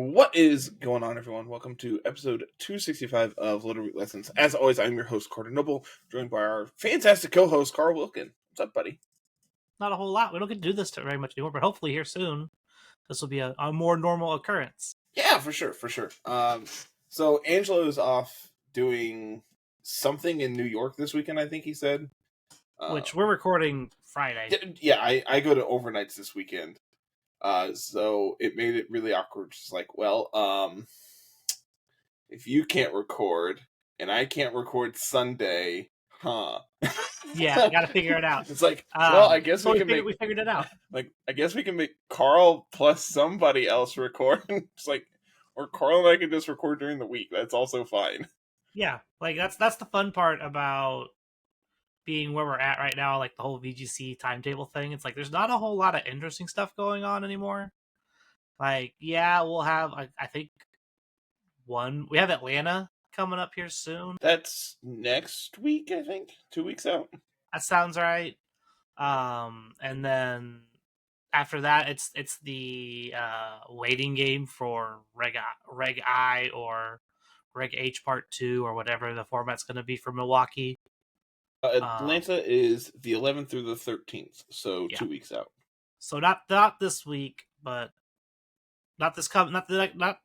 What is going on, everyone? Welcome to episode 265 of Littleroot Lessons. As always, I'm your host, Carter Noble, joined by our fantastic co-host, Carl Wilkin. What's up, buddy? Not a whole lot. We don't get to do this very much anymore, but hopefully here soon, this will be a more normal occurrence. Yeah, for sure. So Angelo is off doing something in New York this weekend, I think he said. Which we're recording Friday. Yeah, I go to overnights this weekend. So it made it really awkward. Just like, if you can't record and I can't record Sunday, huh? Yeah, we got to figure it out. It's like, I guess we figured it out. Like, I guess we can make Carl plus somebody else record. It's like, or Carl and I can just record during the week. That's also fine. Yeah, like that's the fun part about being where we're at right now. Like the whole VGC timetable thing. It's like there's not a whole lot of interesting stuff going on anymore. Like, yeah, we'll have I think we have Atlanta coming up here soon. That's next week, I think. 2 weeks out. That sounds right. And then after that, it's the waiting game for Reg I or Reg H Part 2 or whatever the format's going to be for Milwaukee. Atlanta is the 11th through the 13th, so yeah. 2 weeks out. So not this week, but not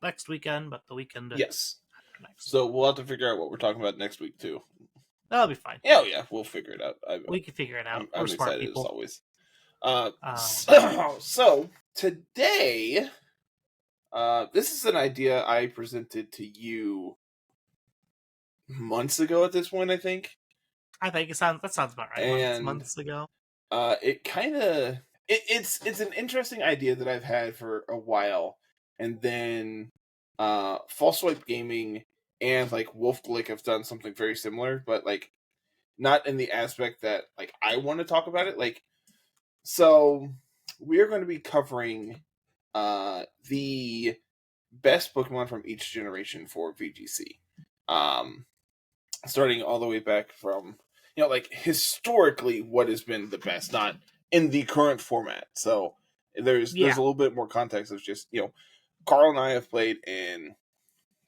next weekend, but the weekend. Yes. Next. So we'll have to figure out what we're talking about next week too. That'll be fine. Yeah, we'll figure it out. We can figure it out. I'm smart excited people. as always. So today, this is an idea I presented to you months ago. At this point, I think that sounds about right. And, months ago. It's an interesting idea that I've had for a while, and then False Swipe Gaming and like Wolfe Glick have done something very similar, but like not in the aspect that like I want to talk about it. Like, so we are going to be covering the best Pokemon from each generation for VGC, starting all the way back from like historically what has been the best, not in the current format. So there's a little bit more context of just Carl and I have played in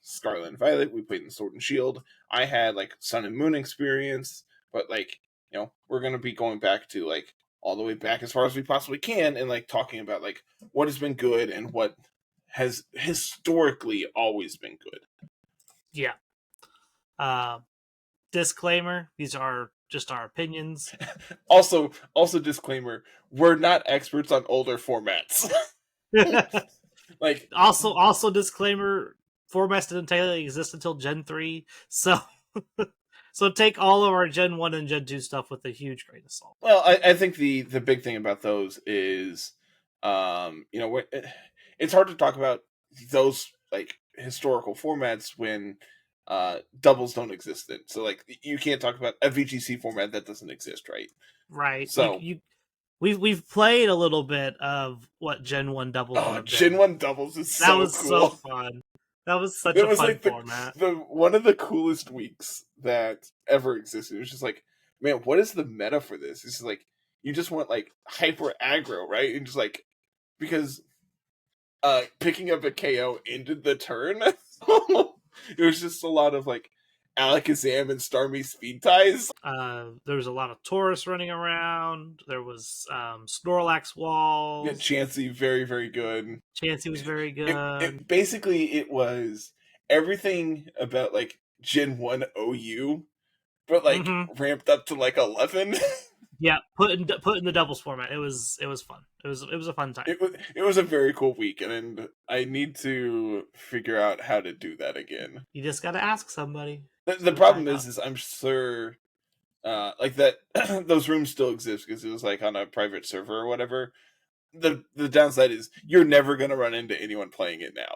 Scarlet and Violet. We played in Sword and Shield. I had like Sun and Moon experience, but like we're gonna be going back to like all the way back as far as we possibly can, and like talking about like what has been good and what has historically always been good. Yeah. Disclaimer: these are just our opinions. Also disclaimer: we're not experts on older formats. Like also disclaimer: formats didn't technically exist until Gen 3, so take all of our Gen 1 and Gen 2 stuff with a huge grain of salt. Well, I think the big thing about those is, it's hard to talk about those like historical formats when doubles don't exist. So like you can't talk about a VGC format that doesn't exist, right? Right. So we've played a little bit of what Gen 1 doubles. Oh, Gen 1 doubles is so cool. That was so fun. That was such a fun format. One of the coolest weeks that ever existed. It was just like, man, what is the meta for this? It's just like, you just want like hyper aggro, right? And just like, because picking up a KO ended the turn. It was just a lot of like Alakazam and Starmie speed ties. There was a lot of Taurus running around. There was Snorlax walls. Yeah, Chansey, very, very good. Chansey was very good. Basically, it was everything about like Gen 1 OU, but like ramped up to like 11. Yeah, put in the doubles format. It was fun. It was a fun time. It was a very cool week, and I need to figure out how to do that again. You just got to ask somebody. The problem is I'm sure like that those rooms still exist because it was like on a private server or whatever. The downside is you're never going to run into anyone playing it now.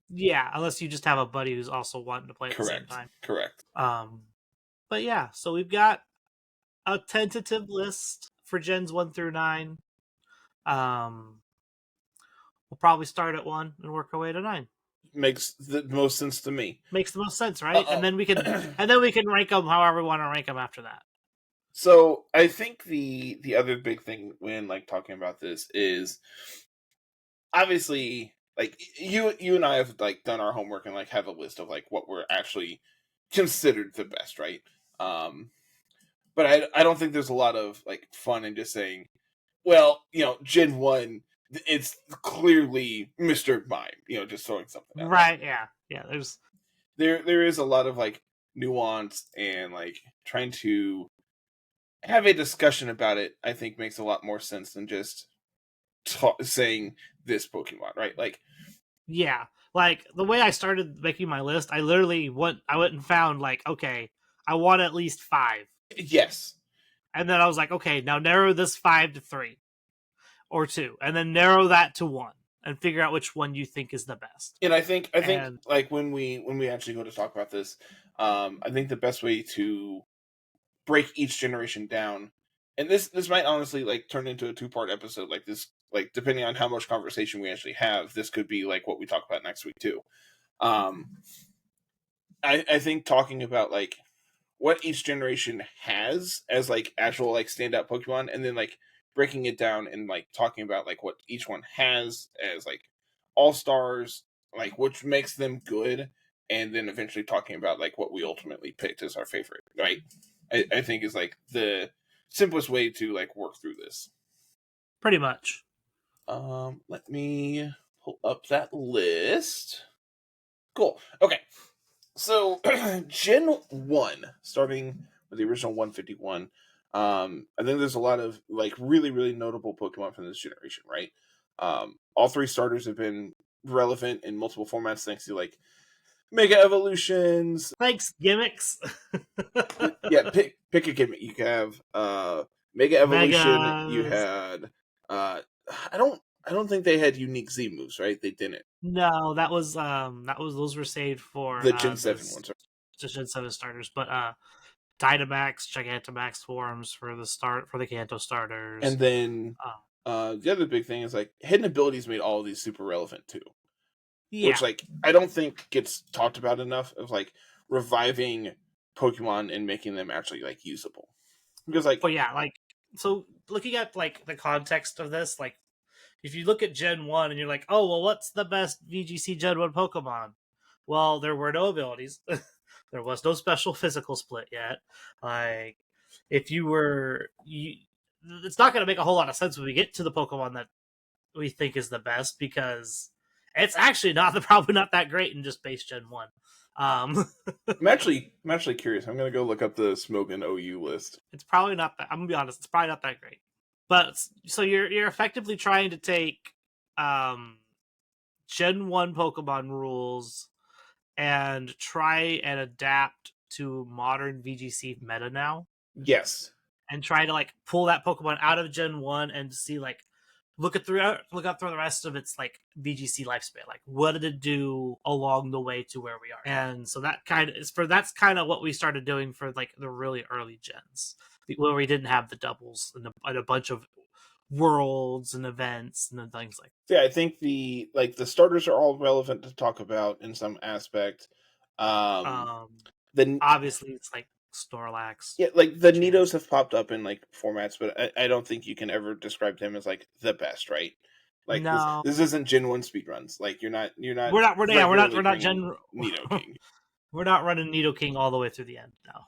Yeah, unless you just have a buddy who's also wanting to play at the same time. Correct. But yeah, so we've got a tentative list for Gens 1 through 9. We'll probably start at 1 and work our way to 9. Makes the most sense to me. Makes the most sense, right? And then we can rank them however we want to rank them after that. So I think the other big thing when like talking about this is obviously like you and I have like done our homework and like have a list of like what we're actually considered the best, right? But I don't think there's a lot of like fun in just saying, well, Gen 1, it's clearly Mr. Mime, just throwing something out. Right, yeah. There is a lot of like nuance, and like trying to have a discussion about it, I think makes a lot more sense than just saying this Pokemon, right? Like, yeah, like the way I started making my list, I literally went and found like, okay, I want at least 5. Yes. And then I was like, okay, now narrow this 5 to 3 or 2, and then narrow that to 1 and figure out which one you think is the best. And I think like when we actually go to talk about this, I think the best way to break each generation down, and this might honestly like turn into a 2-part episode, like this, like depending on how much conversation we actually have, this could be like what we talk about next week too. I think talking about like what each generation has as like actual like standout Pokemon, and then like breaking it down and like talking about like what each one has as like all stars, like which makes them good, and then eventually talking about like what we ultimately picked as our favorite, right? I think is like the simplest way to like work through this. Pretty much. Let me pull up that list. Cool. Okay. So Gen 1, starting with the original 151, I think there's a lot of like really, really notable Pokemon from this generation, right? All 3 starters have been relevant in multiple formats thanks to like Mega Evolutions. Thanks, gimmicks. Yeah, pick a gimmick. You have Mega Evolution. Megas. You had I don't think they had unique Z moves, right? They didn't. No, that was those were saved for the Gen 7 ones. Just Gen 7 starters, but Dynamax, Gigantamax forms for the Kanto starters. And then the other big thing is like hidden abilities made all of these super relevant too. Yeah. Which like I don't think gets talked about enough, of like reviving Pokemon and making them actually like usable. Because like, well, yeah, like, so looking at like the context of this, like if you look at Gen 1 and you're like, oh well, what's the best VGC Gen 1 Pokemon? Well, there were no abilities. There was no special physical split yet. Like, if it's not going to make a whole lot of sense when we get to the Pokemon that we think is the best, because it's actually probably not that great in just base Gen 1. I'm actually curious. I'm gonna go look up the Smogon OU list. It's probably not that. I'm gonna be honest. It's probably not that great. But so you're effectively trying to take Gen 1 Pokemon rules and try and adapt to modern VGC meta now. Yes. And try to like pull that Pokemon out of Gen 1 and see like look up through the rest of its like VGC lifespan. Like, what did it do along the way to where we are? And so that's kind of what we started doing for like the really early gens, where we didn't have the doubles and a bunch of worlds and events and things like that. Yeah, I think the starters are all relevant to talk about in some aspect. Obviously it's like Snorlax. Yeah, like the Nidos have popped up in like formats, but I don't think you can ever describe them as like the best, right? Like, no. This isn't Gen 1 speedruns. Like we're not Gen Nido King. We're not running Nido King all the way through the end now.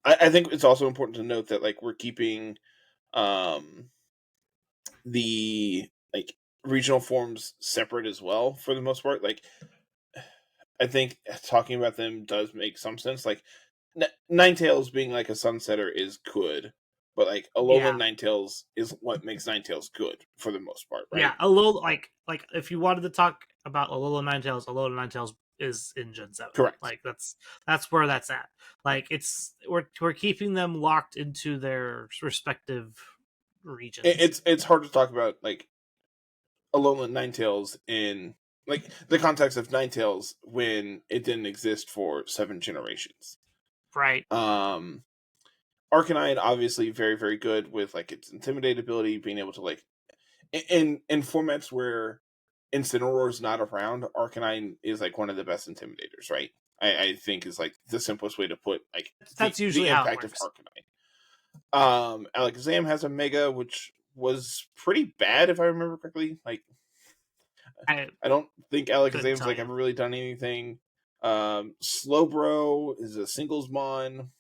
I think it's also important to note that like we're keeping the like regional forms separate as well for the most part. Like, I think talking about them does make some sense. Like, Ninetales being like a sunsetter is good, but like Alolan Ninetales is what makes Ninetales good for the most part, right? Yeah, Alolan, like if you wanted to talk about Alolan Ninetales is in Gen 7. Correct. Like that's where that's at. Like we're keeping them locked into their respective regions. It's hard to talk about like Alolan Ninetales in like the context of Ninetales when it didn't exist for 7 generations. Right. Arcanine obviously very, very good with like its Intimidate ability, being able to like in formats where Incineroar is not around, Arcanine is like one of the best intimidators, right? I think is like the simplest way to put like that's usually the impact of Arcanine. Alakazam has a Mega, which was pretty bad if I remember correctly. Like I don't think Alakazam's like you. ever really done anything. Slowbro is a singles mon.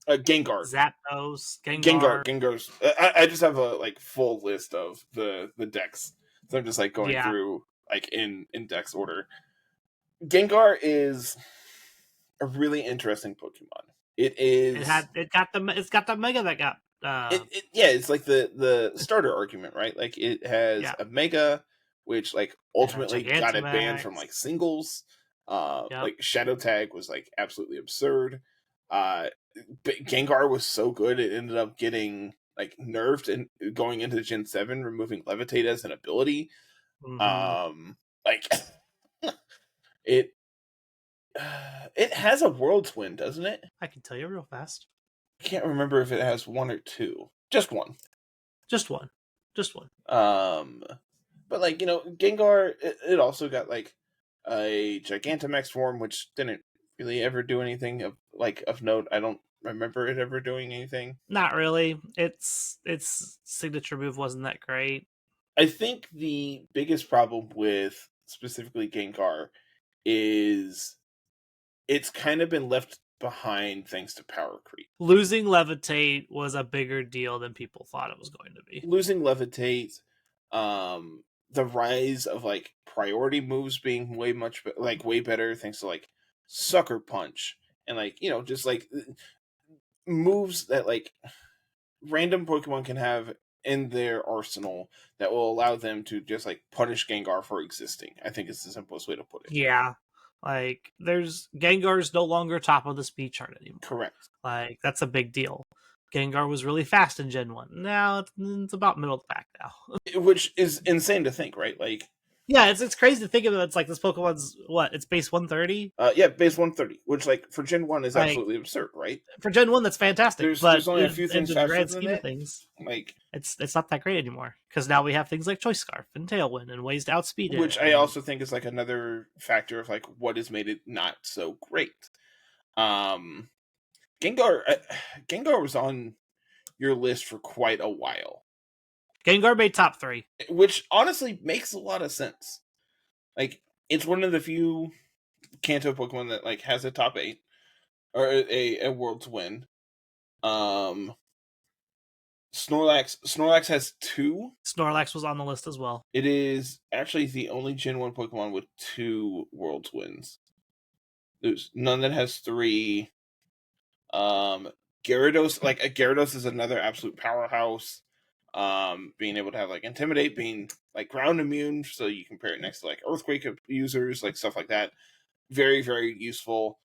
Gengar. Zapdos, Gengar. Gengar's. I just have a like full list of the decks, so I'm just like going through like in dex order. Gengar is a really interesting Pokemon. It is. It's got the Mega that got. It's like the starter argument, right? Like it has a Mega, which like ultimately got it banned from like singles. Like Shadow Tag was like absolutely absurd. Gengar was so good it ended up getting like nerfed and going into Gen 7, removing Levitate as an ability. Like it has a World Twin, doesn't it? I can tell you real fast. I can't remember if it has one or two. Just one. But like, you know, Gengar, it also got like a Gigantamax form, which didn't really ever do anything of note. I don't remember it ever doing anything. Not really. Its signature move wasn't that great. I think the biggest problem with specifically Gengar is it's kind of been left behind thanks to power creep. Losing Levitate was a bigger deal than people thought it was going to be. Losing Levitate, the rise of like priority moves being way better thanks to like Sucker Punch and like, you know, just like moves that like random Pokemon can have in their arsenal that will allow them to just like punish Gengar for existing. I think it's the simplest way to put it. Yeah. Like Gengar's no longer top of the speed chart anymore. Correct. Like that's a big deal. Gengar was really fast in Gen 1. Now it's about middle of the pack now. Which is insane to think, right? Like, yeah, it's crazy to think of it. It's like this Pokemon's it's base 130? Base 130, which like for Gen 1 is absolutely absurd, right? For Gen 1, that's fantastic. There's only a few things in the grand scheme of things. Like it's not that great anymore. Because now we have things like Choice Scarf and Tailwind and ways to outspeed it. Which I also think is like another factor of like what has made it not so great. Gengar was on your list for quite a while. Gengar made top 3. Which honestly makes a lot of sense. Like, it's one of the few Kanto Pokemon that like has a top 8. Or a World's Win. Snorlax has 2. Snorlax was on the list as well. It is actually the only Gen 1 Pokemon with 2 World's Wins. There's none that has 3. Gyarados is another absolute powerhouse. Being able to have like Intimidate, being like ground immune, so you compare it next to like Earthquake users, like stuff like that. Very, very useful.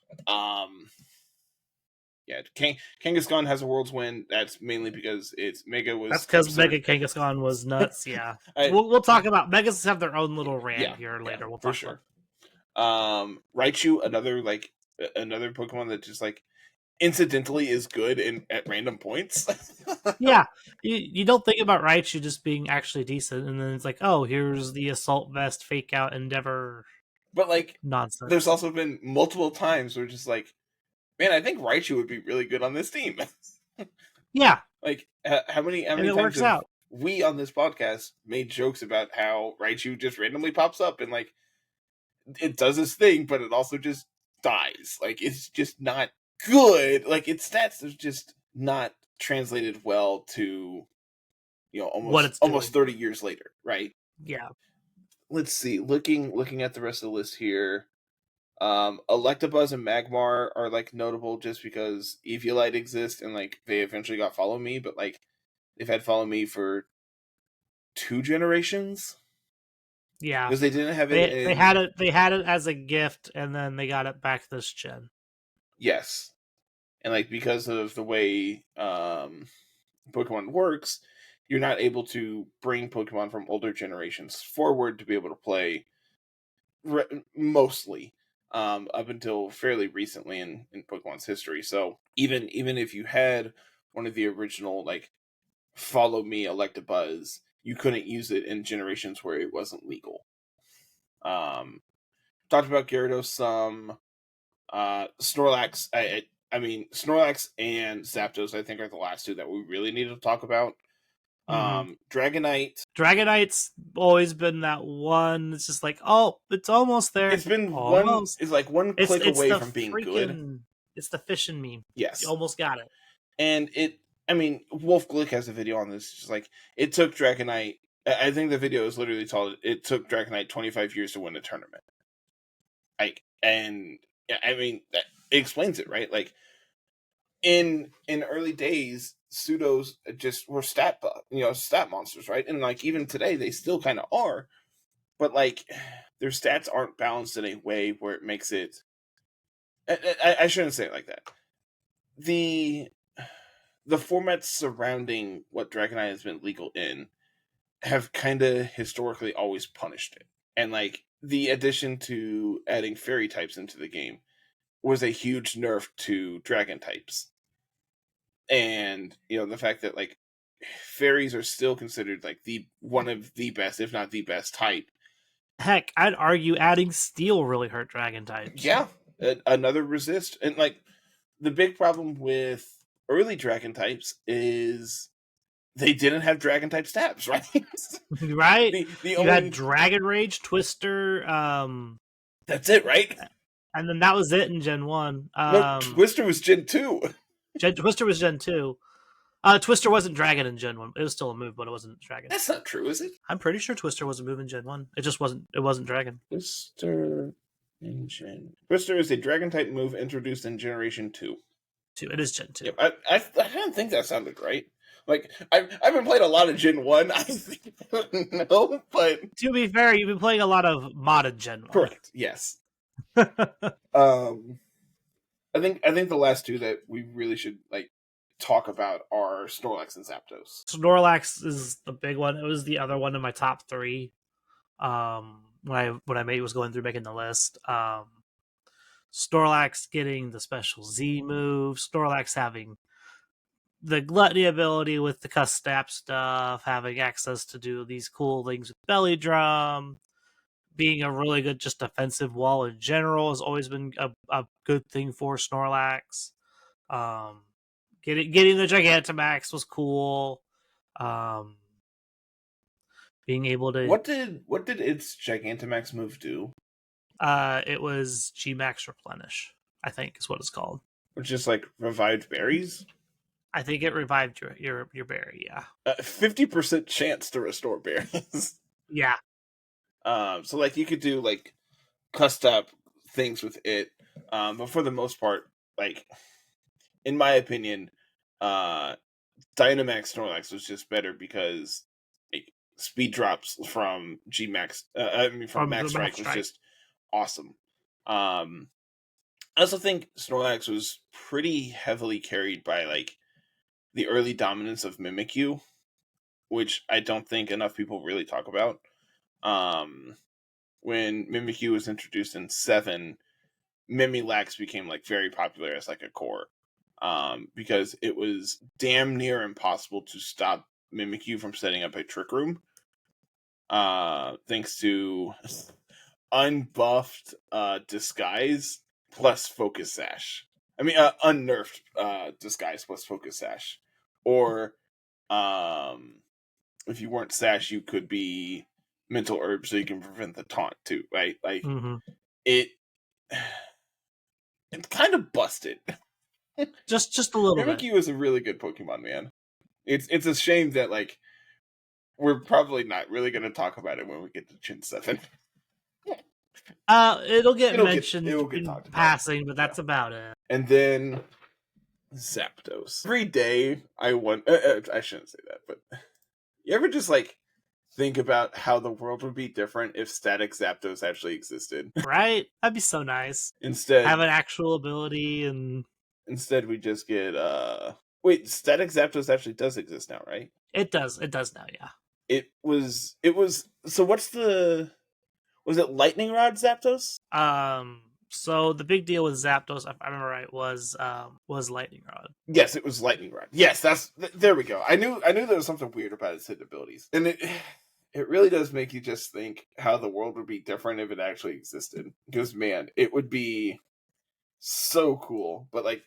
Kangaskhan has a World's Win. That's mainly because its Mega was. That's because Mega Kangaskhan was nuts. Yeah, we'll talk about Megas have their own little rant here later. We'll talk for sure. Raichu, another Pokemon that just like incidentally is good at random points. Yeah, you don't think about Raichu just being actually decent, and then it's like, oh, here's the Assault Vest Fake Out Endeavor. But like nonsense. There's also been multiple times where just like, man, I think Raichu would be really good on this team. Yeah, like how many times works out. We on this podcast made jokes about how Raichu just randomly pops up and like it does its thing, but it also just dies. Like it's just not good. Like its stats are just not translated well to, you know, almost 30 years later, right? Yeah. Let's see. Looking at the rest of the list here, Electabuzz and Magmar are like notable just because Eviolite exists and like they eventually got Follow Me, but like they've had Follow Me for 2 generations. Yeah, because they didn't have it. They had it as a gift, and then they got it back this gen. Yes, and like because of the way Pokemon works, you're not able to bring Pokemon from older generations forward to be able to play mostly up until fairly recently in Pokemon's history. So even if you had one of the original like Follow Me Electabuzz, you couldn't use it in generations where it wasn't legal. Talked about Gyarados some. Snorlax. I mean Snorlax and Zapdos I think are the last 2 that we really need to talk about. Dragonite's always been that one. It's just like, oh, it's almost there. It's been almost. It's like one click away from being good. It's the fishing meme. Yes, you almost got it. And Wolfe Glick has a video on this. Just like it took Dragonite. I think the video is literally told it took Dragonite 25 years to win a tournament. That explains it, right? Like in early days, pseudos just were stat monsters, right? And like even today, they still kind of are, but like their stats aren't balanced in a way where it makes it. I shouldn't say it like that. The formats surrounding what Dragonite has been legal in have kind of historically always punished it, and like the addition to adding fairy types into the game was a huge nerf to dragon types. And the fact that like fairies are still considered like one of the best, if not the best type. Heck, I'd argue adding steel really hurt dragon types. Yeah, another resist. And like the big problem with early dragon types is they didn't have dragon type stabs, right? Right. You had Dragon Rage, Twister. That's it, right? And then that was it in Gen 1. No, Twister was Gen 2. Twister was Gen 2. Twister wasn't Dragon in Gen 1. It was still a move, but it wasn't Dragon. That's not true, is it? I'm pretty sure Twister was a move in Gen 1. It just wasn't. It wasn't Dragon. Twister is a Dragon type move introduced in Generation 2. It is Gen 2. Yep, I didn't think that sounded right. Like, I've been playing a lot of Gen 1. I think, no, but... To be fair, you've been playing a lot of modded Gen 1. Correct, yes. I think the last two that we really should, like, talk about are Snorlax and Zapdos. Snorlax is the big one. It was the other one in my top 3. When I was going through making the list. Snorlax getting the special Z move. Snorlax having the gluttony ability with the cuss snap stuff, having access to do these cool things with Belly Drum, being a really good just defensive wall in general has always been a good thing for Snorlax. Getting the Gigantamax was cool. Being able to what did its Gigantamax move do? It was G-Max Replenish, I think is what it's called. Which is like revived berries. I think it revived your berry, yeah. 50% chance to restore berries. Yeah. So like you could do like custom things with it, but for the most part, like in my opinion, Dynamax Snorlax was just better because speed drops from G-Max. From Max Strike was just awesome. I also think Snorlax was pretty heavily carried by like the early dominance of Mimikyu, which I don't think enough people really talk about. When Mimikyu was introduced in 7, Mimilax became like very popular as like a core. Because it was damn near impossible to stop Mimikyu from setting up a Trick Room. Thanks to unbuffed Disguise plus Focus Sash. Unnerfed Disguise plus Focus Sash. Or, if you weren't Sash, you could be Mental Herb so you can prevent the taunt too, right? Like, it's kind of busted. just a little bit. Mimikyu is a really good Pokemon, man. It's a shame that, like, we're probably not really going to talk about it when we get to Gen 7. It'll get mentioned in passing, but that's about it. And then Zapdos. Every day I I shouldn't say that, but you ever just like think about how the world would be different if static Zapdos actually existed? Right? That'd be so nice. Instead, have an actual ability, and instead we just get wait, static Zapdos actually does exist now, right? It does now, yeah. It was so what's the was it Lightning Rod Zapdos? So the big deal with Zapdos, if I remember right, was Lightning Rod. Yes, it was Lightning Rod. Yes, there we go. I knew there was something weird about its hidden abilities. And it really does make you just think how the world would be different if it actually existed. Because man, it would be so cool. But like,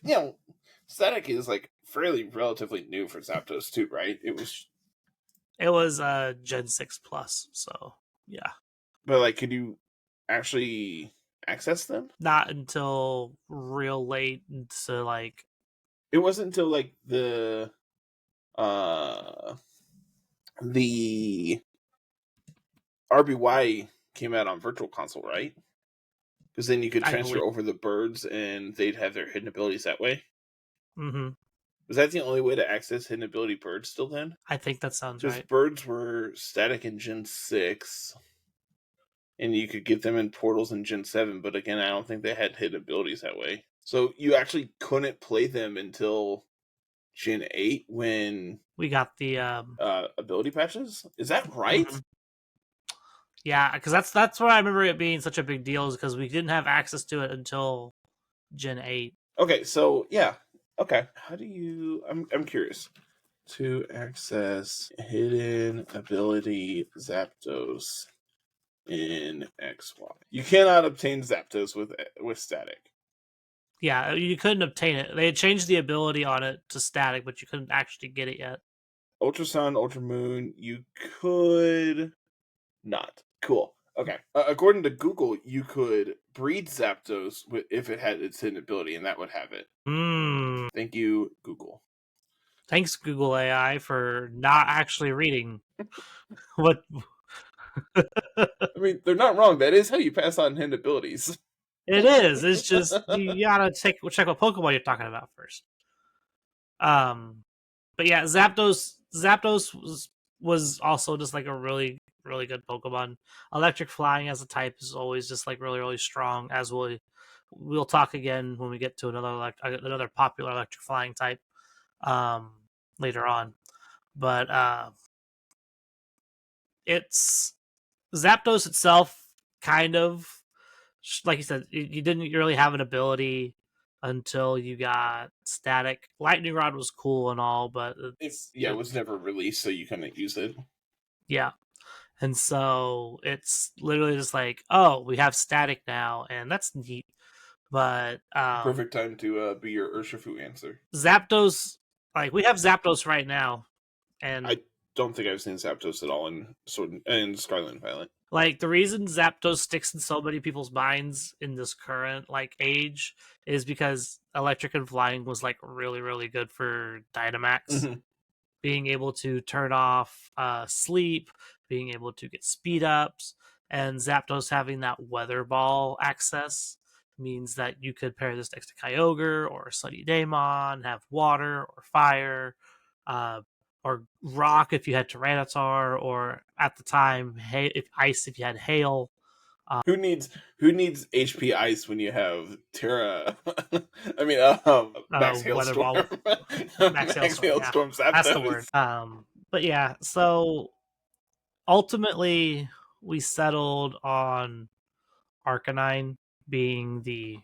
static is like fairly relatively new for Zapdos too, right? It was It was Gen 6 Plus, so yeah. But like, could you actually access them? Not until real late into like. It wasn't until like the RBY came out on Virtual Console, right? Because then you could transfer over the birds and they'd have their hidden abilities that way. Mm-hmm. Was that the only way to access hidden ability birds still then? I think that sounds right. Because birds were static in Gen 6, and you could get them in portals in Gen 7, but again, I don't think they had hidden abilities that way. So you actually couldn't play them until Gen 8 when we got the ability patches? Is that right? Mm-hmm. Yeah, because that's what I remember it being such a big deal, is because we didn't have access to it until Gen 8. Okay, so yeah. Okay. How do you I'm curious. To access hidden ability Zapdos in XY. You cannot obtain Zapdos with static. Yeah, you couldn't obtain it. They had changed the ability on it to static, but you couldn't actually get it yet. Ultra Sun, Ultra Moon, you could not. Cool. Okay. According to Google, you could breed Zapdos if it had its hidden ability, and that would have it. Thank you, Google. Thanks, Google AI, for not actually reading what. I mean, they're not wrong. That is how you pass on hidden abilities. It is. It's just you gotta check what Pokemon you're talking about first. But yeah, Zapdos was also just like a really good Pokemon. Electric Flying as a type is always just like really strong. As we'll talk again when we get to another popular Electric Flying type later on. But it's Zapdos itself, kind of like you said, you didn't really have an ability until you got static. Lightning Rod was cool and all, but it was never released, so you couldn't use it. Yeah. And so it's literally just like, oh, we have static now, and that's neat. But perfect time to be your Urshifu answer. Zapdos, like we have Zapdos right now, and I don't think I've seen Zapdos at all in Scarlet and Violet. Like the reason Zapdos sticks in so many people's minds in this current like age is because Electric and Flying was like really good for Dynamax. Mm-hmm. Being able to turn off sleep, being able to get speed ups, and Zapdos having that Weather Ball access means that you could pair this next to Kyogre or Sunny Daemon, have water or fire, or rock if you had Tyranitar, or at the time, ice if you had hail. Who needs HP ice when you have Terra? I mean, Max Hailstorm. Max Hailstorm. Yeah. That's the word. But yeah, so ultimately we settled on Arcanine being the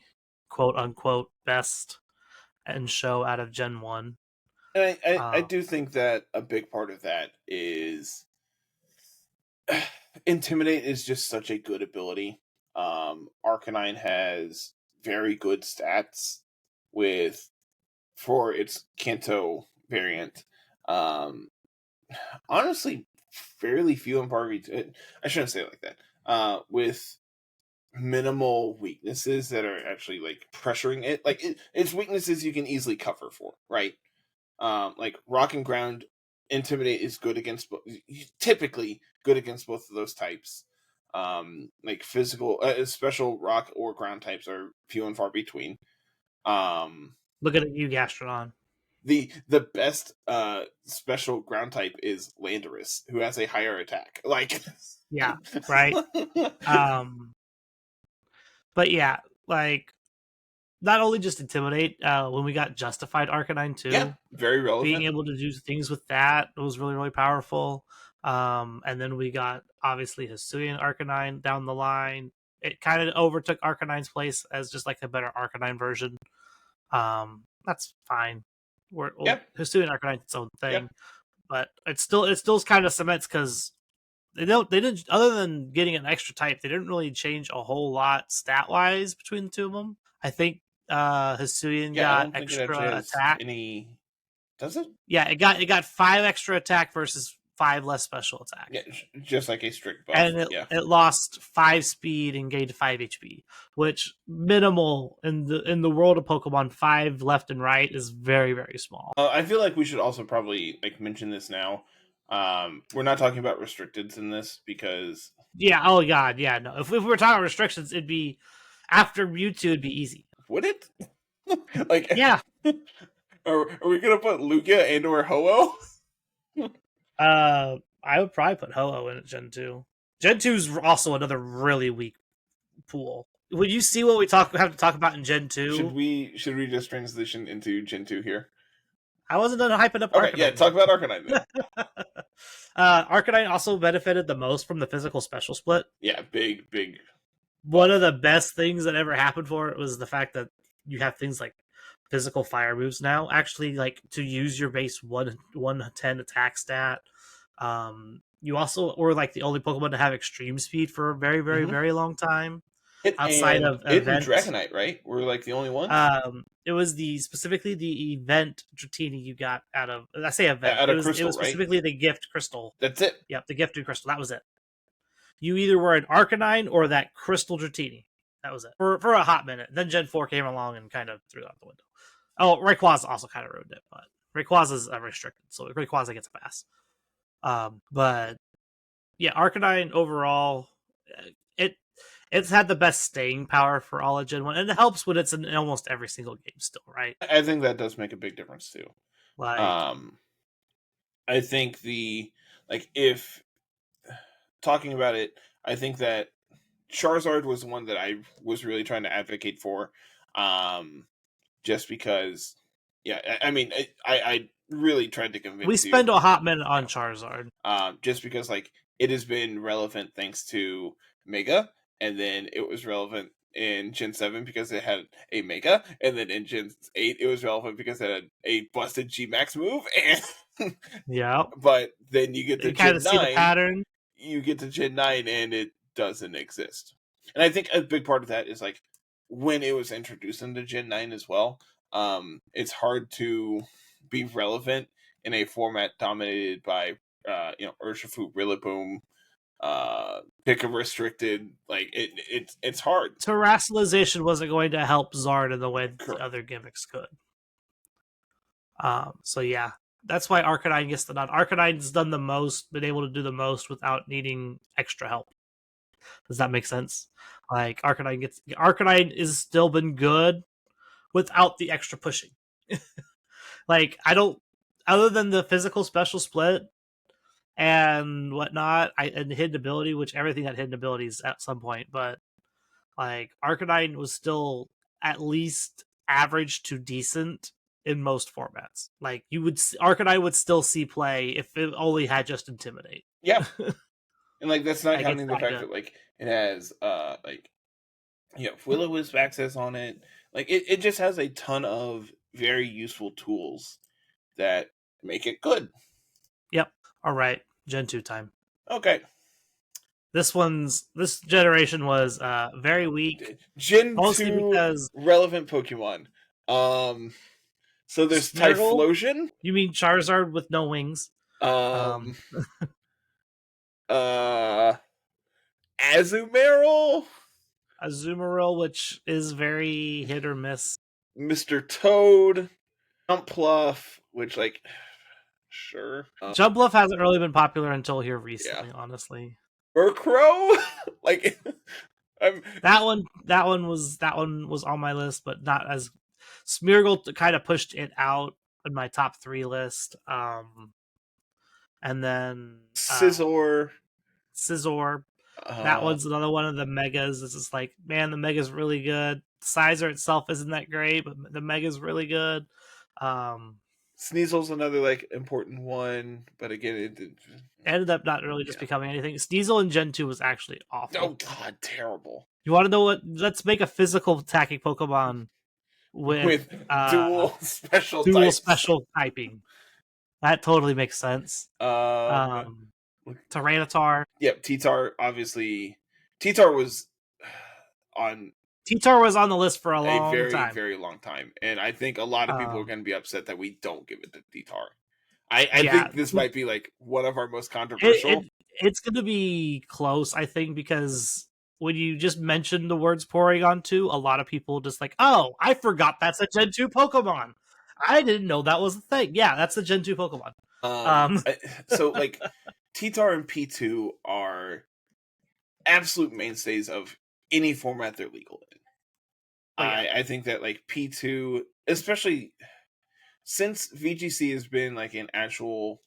quote unquote best and show out of Gen 1. And I do think that a big part of that is Intimidate is just such a good ability. Arcanine has very good stats for its Kanto variant. Honestly, fairly few and far between. I shouldn't say it like that. With minimal weaknesses that are actually like pressuring it. Like its weaknesses you can easily cover for, right? Like Rock and Ground, Intimidate is good against typically good against both of those types. Like physical, special Rock or Ground types are few and far between. Look at you, Gastrodon. The best special ground type is Landorus, who has a higher attack. Like, yeah, right. But yeah, like not only just Intimidate, when we got Justified Arcanine too. Yeah, very relevant. Being able to do things with that was really powerful. And then we got obviously Hisuian Arcanine down the line. It kind of overtook Arcanine's place as just like a better Arcanine version. That's fine. Hisuian Arcanine's its own thing, but it still kind of cements because they didn't, other than getting an extra type, they didn't really change a whole lot stat wise between the two of them. I think Hisuian got extra attack. Does it? Yeah, it got 5 extra attack versus 5 less special attack. Yeah, just like a strict buff. And it lost 5 speed and gained 5 HP, which minimal in the world of Pokemon. 5 left and right is very, very small. I feel like we should also probably mention this now. We're not talking about restricteds in this because oh god, yeah, no. If we were talking about restrictions, it'd be after Mewtwo, it'd be easy. Would it? Yeah. Are we gonna put Lugia and or Ho-Oh? I would probably put Ho-Oh in at Gen 2. Gen 2 is also another really weak pool. Would you see what we have to talk about in Gen 2? Should we just transition into Gen 2 here? I wasn't done hyping up Arcanine. Yeah, talk about Arcanine then. Arcanine also benefited the most from the physical special split. Yeah, big. One of the best things that ever happened for it was the fact that you have things like physical fire moves now. Actually, to use your base 110 attack stat. You also were the only Pokemon to have extreme speed for a very, very, very long time. Outside of event, Dragonite, right? We're the only ones. It was specifically the event Dratini you got out of. I say event. Out of Crystal, it was specifically the gift Crystal. That's it. Yep, the gifted Crystal. That was it. You either were an Arcanine or that Crystal Dratini. That was it for a hot minute. Then Gen 4 came along and kind of threw it out the window. Oh, Rayquaza also kind of ruined it, but Rayquaza is restricted, so Rayquaza gets a pass. But yeah, Arcanine overall, it's had the best staying power for all of Gen 1, and it helps when it's in almost every single game still, right? I think that does make a big difference too. I think if talking about it, I think that Charizard was one that I was really trying to advocate for, just because, I mean, I really tried to convince you. We spent a hot minute on Charizard. Just because, it has been relevant thanks to Mega, and then it was relevant in Gen 7 because it had a Mega, and then in Gen 8 it was relevant because it had a busted G-Max move, and yeah. But then you get to Gen 9, see the pattern. You get to Gen 9 and it doesn't exist. And I think a big part of that is when it was introduced into Gen 9 as well, it's hard to be relevant in a format dominated by Urshifu, Rillaboom, pick a restricted, it's hard. Terrestrialization wasn't going to help Zard in the way that the other gimmicks could. So yeah, that's why Arcanine gets the nod. Arcanine's done the most, been able to do the most without needing extra help. Does that make sense? Arcanine is still been good without the extra pushing. Other than the physical special split and whatnot, and hidden ability, which everything had hidden abilities at some point, but Arcanine was still at least average to decent in most formats. Arcanine would still see play if it only had just Intimidate. Yeah. And that's not counting the fact that it has Will-O-Wisp access on it. It just has a ton of very useful tools that make it good. Yep. All right. Gen 2 time. Okay. This generation was very weak. Gen 2 because relevant Pokemon. So there's Typhlosion. You mean Charizard with no wings? Azumarill, which is very hit or miss. Mr. Toad, Jumpluff, which sure. Jumpluff hasn't really been popular until here recently, honestly. Murkrow, that one was on my list, but not as Smeargle kind of pushed it out in my top 3 list. And then Scizor. That one's another one of the megas. It's just man, the mega's really good. Sizer itself isn't that great, but the mega's really good. Sneasel's another important one, but again, it ended up not really just becoming anything. Sneasel in Gen 2 was actually awful. Oh god, terrible. You want to know what? Let's make a physical attacking Pokemon with dual special typing. That totally makes sense. Tyranitar. Yep, T-Tar, obviously. T-Tar was on the list for a very, time. very long time. And I think a lot of people are going to be upset that we don't give it to T-Tar. I think this might be like one of our most controversial. It's going to be close, I think, because when you just mentioned the words Porygon 2, a lot of people just like, oh, I forgot that's a Gen 2 Pokemon. I didn't know that was a thing. Yeah, that's a Gen 2 Pokemon. So like T-Tar and P2 are absolute mainstays of any format they're legal in. I think that like P2, especially since VGC has been like an actual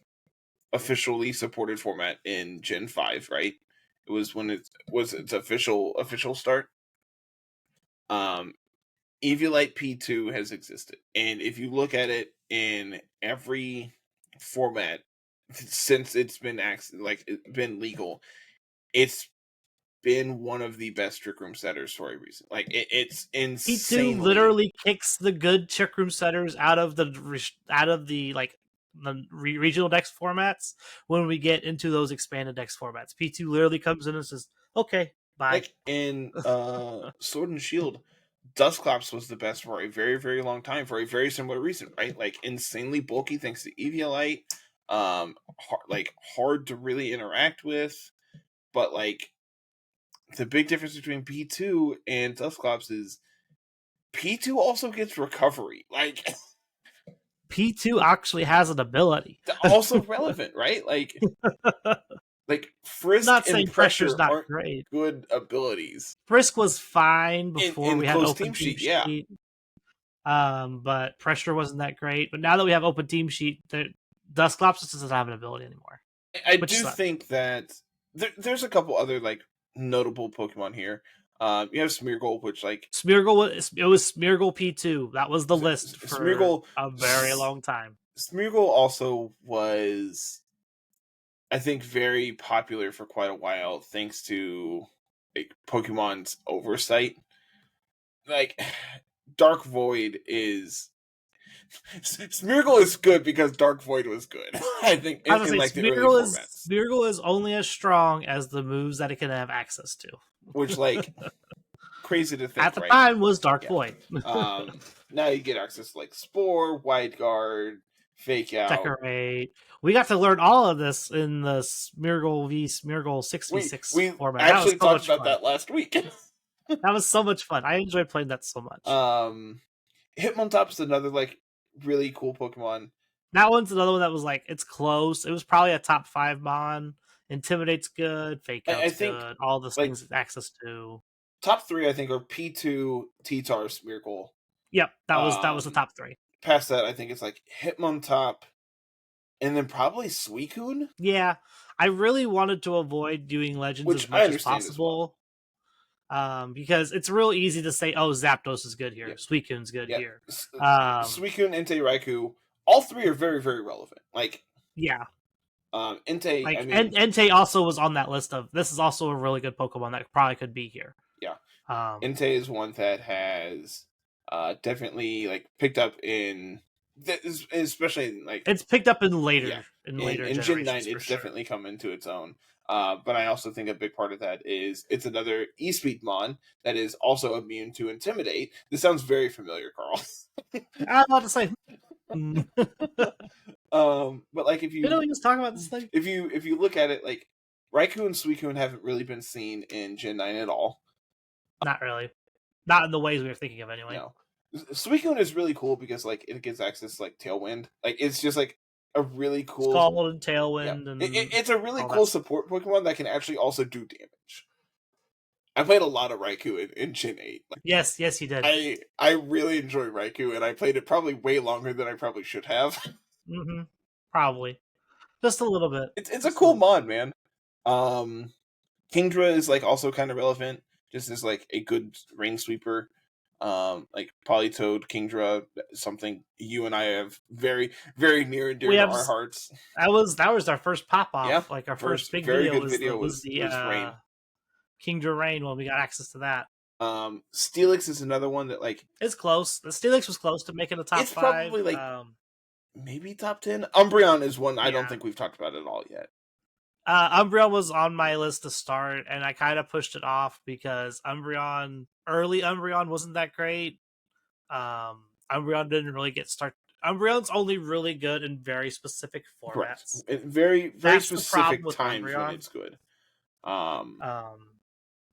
officially supported format in Gen 5, right? It was when it was its official start. Eviolite P2 has existed. And if you look at it in every format since it's been been legal, it's been one of the best Trick Room setters for a reason. Like it's insane. P2 literally kicks the good Trick Room setters out of the like the regional dex formats when we get into those expanded dex formats. P2 literally comes in and says, "Okay, bye." Like in Sword and Shield, Dusclops was the best for a very, very long time for a very similar reason, right? Like insanely bulky thanks to Eviolite, hard to really interact with, but like the big difference between P2 and Dusclops is P2 also gets recovery. Like P2 actually has an ability. Also relevant, right? Like Frisk not saying and Pressure not aren't great. good abilities. Frisk was fine before we had open team sheet. Yeah. But Pressure wasn't that great. But now that we have open team sheet, Dusclops doesn't have an ability anymore. I do think that there's a couple other like notable Pokemon here. You have Smeargle, which like Smeargle was Smeargle P2. That was the list for Smeargle, a very long time. Smeargle also was, I think, very popular for quite a while thanks to like Pokemon's oversight. Like Dark Void is Smeargle is good because Dark Void was good. I think in like the early formats. Smeargle is only as strong as the moves that it can have access to. Which like crazy to think at the time was Dark Void. Now you get access to like Spore, Wide Guard, Fake Out, Decorate. We got to learn all of this in the Smeargle v Smeargle 6v6 format. We actually talked about that last week. That was so much fun. I enjoyed playing that so much. Hitmontop's another like really cool Pokemon. That one's another one that was like, it's close. It was probably a top 5 mon. Intimidate's good. Fake Out's good. All the things it's access to. Top 3, I think, are P2, T-Tar, Smeargle. Yep, that was the top 3. Past that, I think it's like Hitmontop, and then probably Suicune. Yeah, I really wanted to avoid doing Legends as much as possible. Because it's real easy to say, oh, Zapdos is good here. Yep. Suicune's good here. Suicune, Entei, Raikou, all 3 are very, very relevant. Like, yeah. Entei, like, Entei also was on that list of, this is also a really good Pokemon that probably could be here. Yeah. Entei is one that has definitely like picked up in, especially like it's picked up in later in Gen 9. It's definitely come into its own. But I also think a big part of that is it's another E-Speed Mon that is also immune to Intimidate. This sounds very familiar, Carl. I'm about to say. But like if you just talk about this thing. If you look at it, like Raikou and Suicune haven't really been seen in Gen 9 at all. Not really. Not in the ways we were thinking of anyway. No. Suicune is really cool because like it gets access to like Tailwind. Like it's just like a really cool Scald and Tailwind, and it's a really cool support Pokemon that can actually also do damage. I played a lot of Raikou in Gen 8. Like, yes, you did. I really enjoy Raikou, and I played it probably way longer than I probably should have. Mm-hmm. Probably. Just a little bit. It's a cool mod, man. Kingdra is like also kind of relevant, just as like a good rain sweeper. Like Politoed, Kingdra, something you and I have very, very near and dear to our hearts. That was our first pop off. Yeah, like our first big very video was the Rain. Kingdra Rain when we got access to that. Steelix is another one that like it's close. The Steelix was close to making the top 5. It's probably like maybe top 10. Umbreon is one I don't think we've talked about at all yet. Umbreon was on my list to start, and I kind of pushed it off because early Umbreon wasn't that great. Umbreon didn't really get Umbreon's only really good in very specific formats. Right. Very That's specific with times Umbreon. when it's good.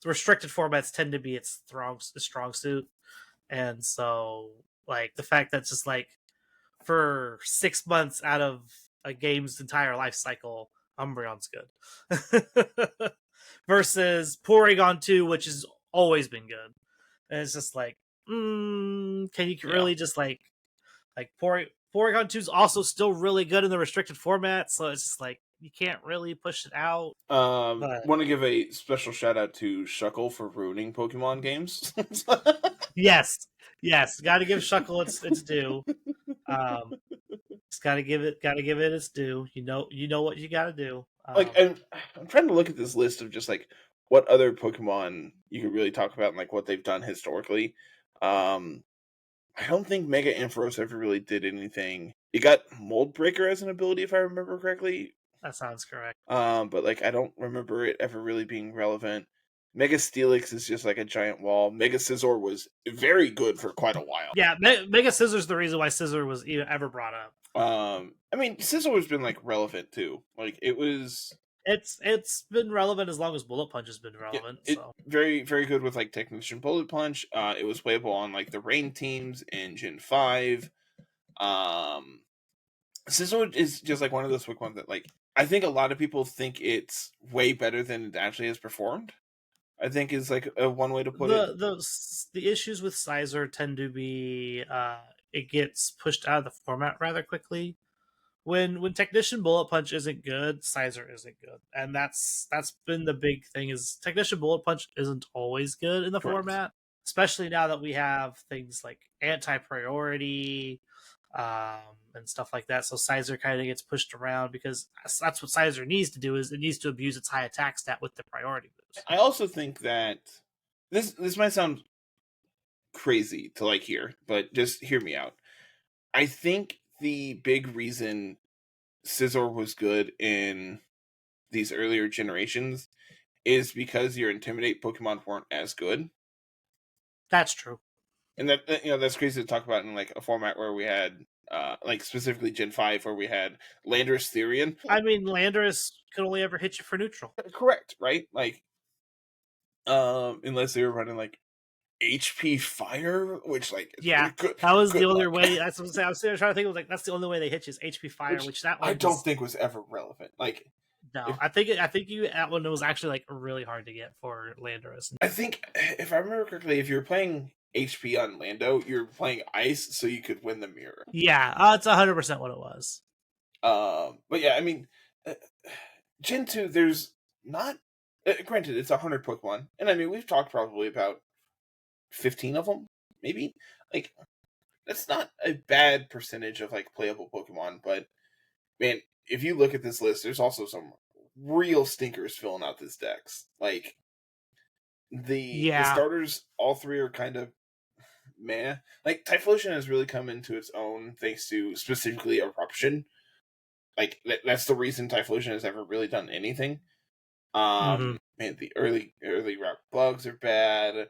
Restricted formats tend to be its strong suit, and so like the fact that just like for 6 months out of a game's entire life cycle, Umbreon's good. Versus Porygon 2, which has always been good. And it's just like, can you really just like Porygon 2 is also still really good in the restricted format, so it's just like you can't really push it out. Want to give a special shout out to Shuckle for ruining Pokemon games. yes, got to give Shuckle its due. Just gotta give it its due. You know what you gotta do. I'm trying to look at this list of just like what other Pokemon you could really talk about and like what they've done historically. I don't think Mega Ampharos ever really did anything. You got Mold Breaker as an ability, if I remember correctly. That sounds correct. But like I don't remember it ever really being relevant. Mega Steelix is just like a giant wall. Mega Scizor was very good for quite a while. Yeah, Mega Scissor's the reason why Scizor was even ever brought up. I mean, Scizor has been like relevant too. Like it was. It's been relevant as long as Bullet Punch has been relevant. So very good with like Technician Bullet Punch. It was playable on like the Rain teams in Gen 5. Scizor is just like one of those Pokemon that like I think a lot of people think it's way better than it actually has performed. I think is like a one way to put it. The issues with Scizor tend to be it gets pushed out of the format rather quickly. When Technician Bullet Punch isn't good, Scizor isn't good, and that's been the big thing. Is Technician Bullet Punch isn't always good in the format, especially now that we have things like anti-priority and stuff like that. So Scizor kind of gets pushed around because that's what Scizor needs to do. Is it needs to abuse its high attack stat with the priority boost. I also think that this might sound crazy to like hear, but just hear me out. I think the big reason Scizor was good in these earlier generations is because your Intimidate Pokemon weren't as good. That's true. And that that's crazy to talk about in like a format where we had like specifically Gen 5 where we had Landorus Therian. I mean, Landorus could only ever hit you for neutral. Correct, right? Like unless they were running like HP Fire, which like that was the only way. That's what I was trying to think. Of like that's the only way they hit you is HP Fire, which that one I don't think was ever relevant. Like no, I think that one was actually like really hard to get for Landorus. I think if I remember correctly, if you were playing HP on Lando, you're playing Ice, so you could win the mirror. Yeah, it's 100% what it was. But yeah, I mean, Gen 2, there's not. Granted, it's 100 Pokemon, and I mean we've talked probably about 15 of them, maybe. Like that's not a bad percentage of like playable Pokemon, but man, if you look at this list, there's also some real stinkers filling out this decks. Like the starters, all three are kind of meh. Like Typhlosion has really come into its own thanks to specifically Eruption. Like that's the reason Typhlosion has ever really done anything. Man, the early rock bugs are bad.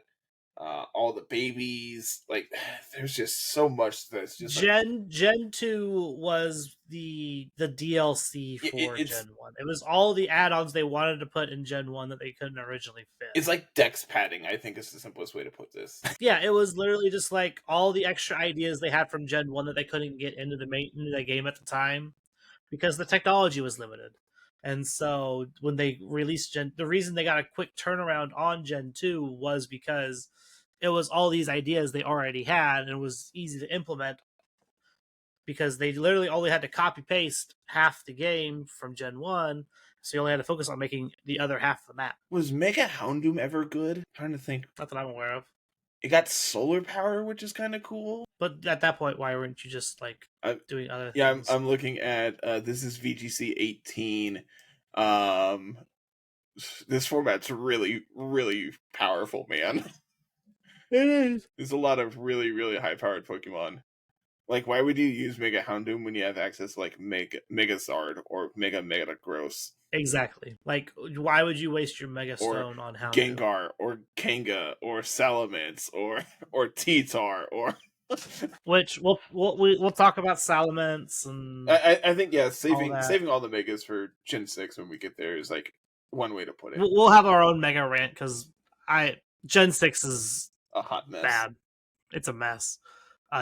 All the babies, like there's just so much that's just Gen 2 was the DLC for Gen 1. It was all the add-ons they wanted to put in Gen 1 that they couldn't originally fit. It's like dex padding, I think is the simplest way to put this. Yeah, it was literally just like all the extra ideas they had from Gen 1 that they couldn't get into the game at the time because the technology was limited. And so when they released the reason they got a quick turnaround on Gen 2 was because it was all these ideas they already had, and it was easy to implement because they literally only had to copy paste half the game from Gen 1, so you only had to focus on making the other half of the map. Was Mega Houndoom ever good? I'm trying to think. Not that I'm aware of. It got solar power, which is kind of cool. But at that point, why weren't you just like doing other things? Yeah, I'm looking at this is VGC 18. This format's really, really powerful, man. It is. There's a lot of really, really high-powered Pokemon. Like, why would you use Mega Houndoom when you have access to, like, Megazard or Metagross? Exactly. Like, why would you waste your Mega Stone on Houndoom? Gengar, or Kanga, or Salamence, or T-Tar, or... Which we'll talk about Salamence and I think saving all all the megas for Gen 6 when we get there is like one way to put it. We'll have our own mega rant because Gen 6 is a hot mess. Bad. It's a mess.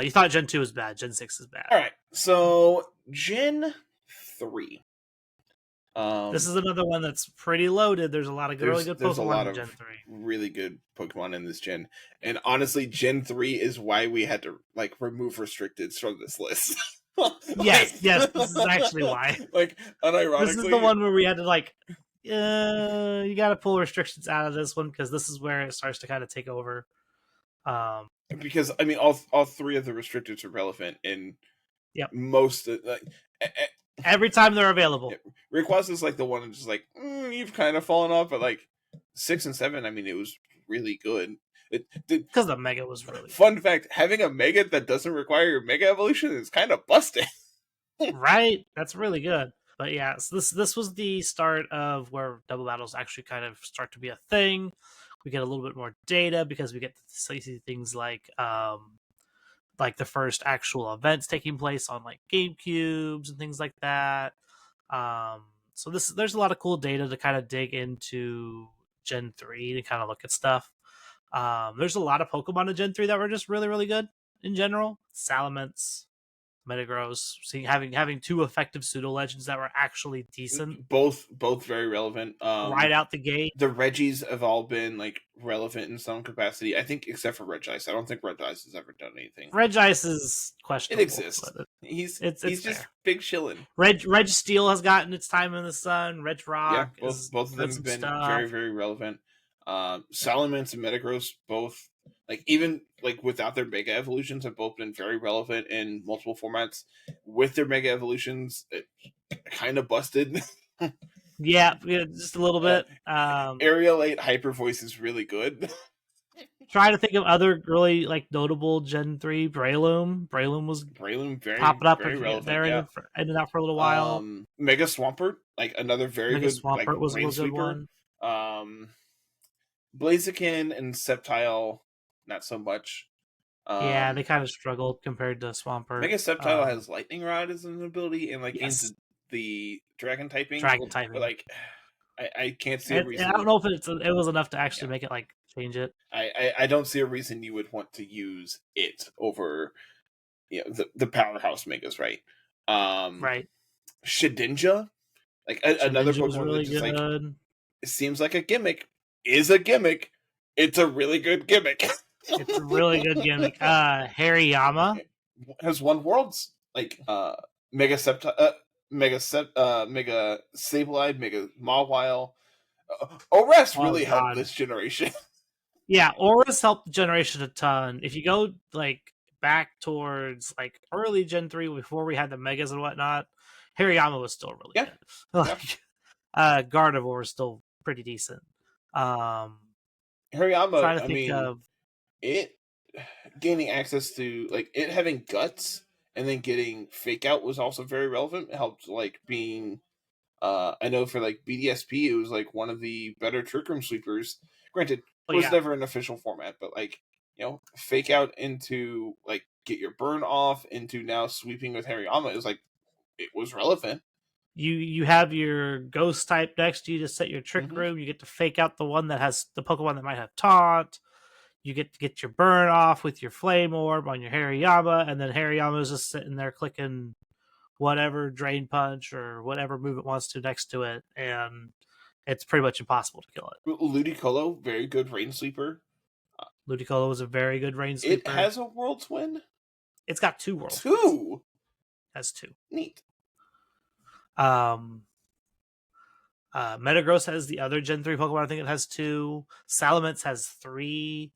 You thought Gen 2 was bad. Gen 6 is bad. All right, so Gen 3. This is another one that's pretty loaded. There's a lot of really good Pokemon in Gen 3. Really good Pokemon in this gen. And honestly, Gen 3 is why we had to like remove restricted from this list. Yes, this is actually why. Like, unironically, this is the one where we had to like, you got to pull restrictions out of this one because this is where it starts to kind of take over. Because I mean, all three of the restricteds are relevant in most like every time they're available. Rayquaza is like the one that's just like you've kind of fallen off, but like 6 and 7, I mean, it was really good. Because the Mega was really fun fact, having a Mega that doesn't require your Mega Evolution is kind of busted. Right? That's really good. But yeah, so this was the start of where double battles actually kind of start to be a thing. We get a little bit more data because we get to see things like the first actual events taking place on like GameCubes and things like that. So there's a lot of cool data to kind of dig into Gen 3 to kind of look at stuff. There's a lot of Pokemon in Gen 3 that were just really, really good in general. Salamence, Metagross, having two effective pseudo legends that were actually decent. Both very relevant. Right out the gate. The Regis have all been like relevant in some capacity. I think except for Regice. I don't think Regice has ever done anything. Regice is questionable. It exists. He's just fair. Big chillin'. Reg Steel has gotten its time in the sun. Reg Rock. Yeah, both of them have been very, very relevant. Salamence and Metagross both, like, even like without their Mega Evolutions, have both been very relevant in multiple formats. With their Mega Evolutions, it kind of busted. yeah, just a little bit. Aerial 8 Hyper Voice is really good. Trying to think of other really like notable Gen 3. Breloom was very popping up very relevant, there and out for a little while. Mega Swampert, like another very Mega good Swampert like, was a good one. Blaziken and Sceptile, not so much. Yeah, they kind of struggled compared to Swampert. Mega Sceptile has Lightning Rod as an ability and like into the Dragon typing. But like, I can't see a reason. I don't know if it was enough to actually make it like change it. I don't see a reason you would want to use it over the powerhouse megas, right? Right. Shedinja, like another Pokemon really that just good. like it seems like a gimmick. Is a gimmick. It's a really good gimmick. It's a really good gimmick. Hariyama has won worlds like Mega Sableye, Mega Mawile. Oras really helped this generation. Yeah, Oras helped the generation a ton. If you go like back towards like early Gen 3 before we had the Megas and whatnot, Hariyama was still really good. Like, Gardevoir was still pretty decent. Hariyama, it gaining access to like it having guts and then getting fake out was also very relevant. It helped like being I know for like BDSP it was like one of the better trick room sweepers. Granted, it was never an official format, but like, fake out into like get your burn off into now sweeping with Hariyama is like it was relevant. You have your ghost type next to you to set your trick room. You get to fake out the one that has the Pokemon that might have taunt. You get to get your burn off with your flame orb on your Hariyama, and then Hariyama's just sitting there clicking whatever Drain Punch or whatever move it wants to next to it, and it's pretty much impossible to kill it. Ludicolo, very good rain sweeper. Ludicolo was a very good rain sweeper. It has a world twin? It's got 2 world twins. 2? Has 2. Neat. Metagross has the other Gen 3 Pokemon. I think it has 2. Salamence has 3.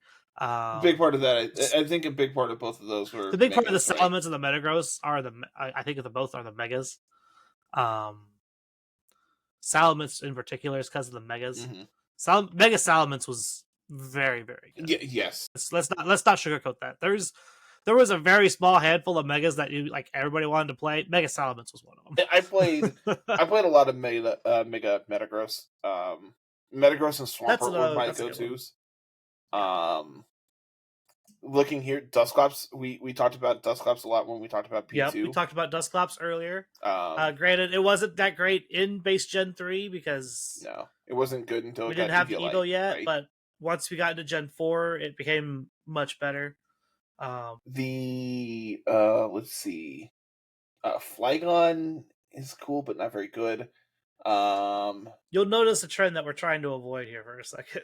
Big part of that, I think a big part of both of those were the big part of the Salamence and the Metagross are I think both are the Megas. Salamence in particular is because of the Megas. Mega Salamence was very, very good. Yes. Let's not sugarcoat that. There was a very small handful of Megas that everybody wanted to play. Mega Salamence was one of them. I played a lot of Mega Metagross. Metagross and Swampert were my go-tos. looking here, Dusclops. We talked about Dusclops a lot when we talked about P2. Yep, we talked about Dusclops earlier. Granted, it wasn't that great in base Gen 3 because no, it wasn't good until we it got didn't have the Eviolite, Evo yet, right? but once we got into Gen 4, it became much better. Let's see. Flygon is cool, but not very good. You'll notice a trend that we're trying to avoid here for a second.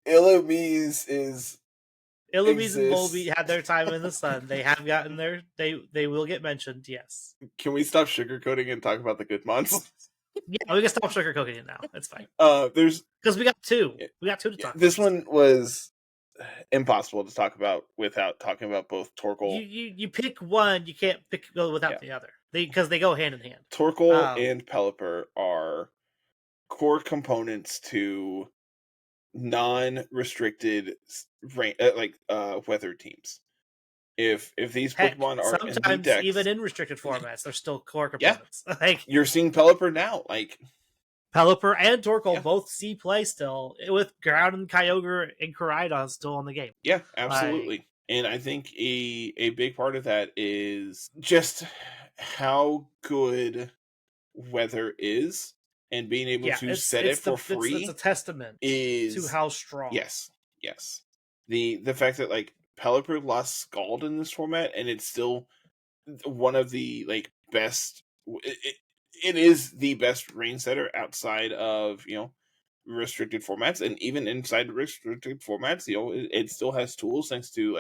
Illumise is Illumise and Volbeat had their time in the sun. They have gotten there. They will get mentioned, yes. Can we stop sugarcoating and talk about the good mons? Yeah, we can stop sugarcoating it now. It's fine. There's because we got two. We got two to talk. This one was impossible to talk about without talking about both Torkoal. You pick one, you can't go without the other. Because they go hand in hand. Torkoal and Pelipper are core components to non-restricted weather teams. If these Pokemon are sometimes in even in restricted formats, they're still core components. Yeah. You're seeing Pelipper now, Pelipper and Torkoal both see play still, with Ground and Kyogre and Koraidon still on the game. Yeah, absolutely. And I think a big part of that is just how good weather is, and being able to set it for free. It's a testament to how strong. Yes. The fact that Pelipper lost Scald in this format, and it's still one of the best. It is the best rain setter outside of restricted formats, and even inside restricted formats, it still has tools thanks to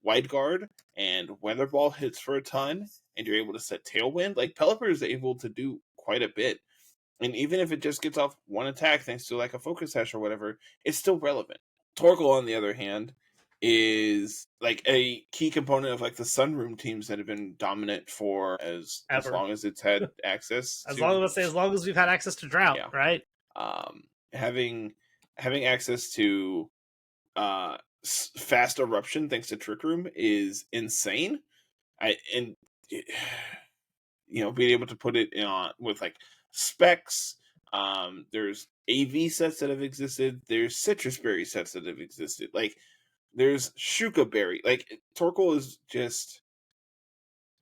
Wide Guard and Weather Ball hits for a ton, and you're able to set Tailwind. Pelipper is able to do quite a bit, and even if it just gets off one attack thanks to a Focus Sash or whatever, it's still relevant. Torkoal, on the other hand, is a key component of the Sunroom teams that have been dominant for as long as it's had access. As long as we've had access to Drought, right? Having access to fast eruption thanks to Trick Room is insane. Being able to put it on with specs. There's AV sets that have existed. There's Citrus Berry sets that have existed. There's Shuka Berry. Torkoal is just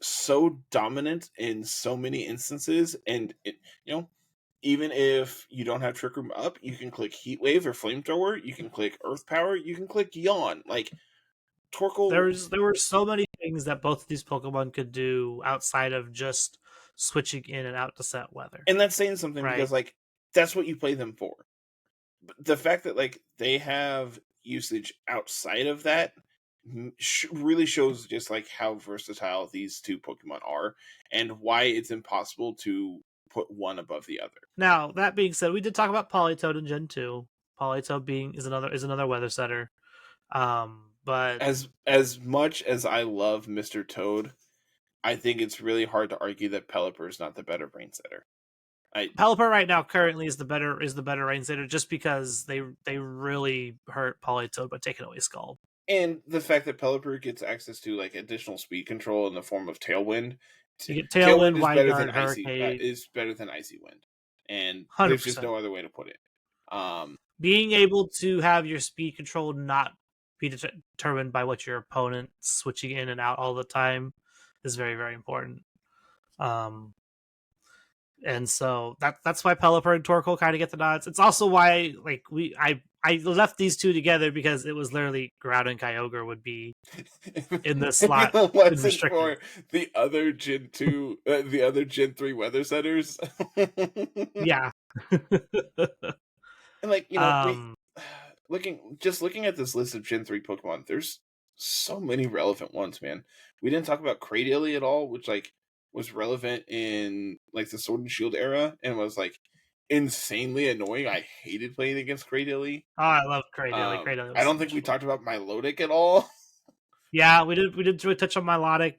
so dominant in so many instances, and even if you don't have Trick Room up, you can click Heat Wave or Flamethrower. You can click Earth Power. You can click Yawn. Torkoal. There were so many things that both of these Pokemon could do outside of just switching in and out to set weather, and that's saying something, right? Because that's what you play them for. But the fact that they have usage outside of that really shows just how versatile these two Pokemon are, and why it's impossible to put one above the other. Now, that being said, we did talk about Politoed in Gen 2. Politoed is another weather setter. But as much as I love Mr. Toad, I think it's really hard to argue that Pelipper is not the better rain setter. Pelipper right now currently is the better rain setter, just because they really hurt Politoed by taking away Scald. And the fact that Pelipper gets access to additional speed control in the form of Tailwind. You get Tailwind is better than Hurricane. Is better than Icy Wind, and 100%. There's just no other way to put it. Being able to have your speed control not be determined by what your opponent switching in and out all the time is very, very important. And so that's why Pelipper and Torkoal kind of get the nods. It's also why I left these two together, because it was literally Ground and Kyogre would be in this slot. For the other Gen 2, the other Gen 3 weather setters. Yeah. And looking at this list of Gen 3 Pokemon, there's so many relevant ones, man. We didn't talk about Cradily at all, which was relevant in the Sword and Shield era, and was insanely annoying. I hated playing against Cradily. Oh, I love Cradily. Cradily. I don't think we talked about Milotic at all. Yeah, we didn't really touch on Milotic.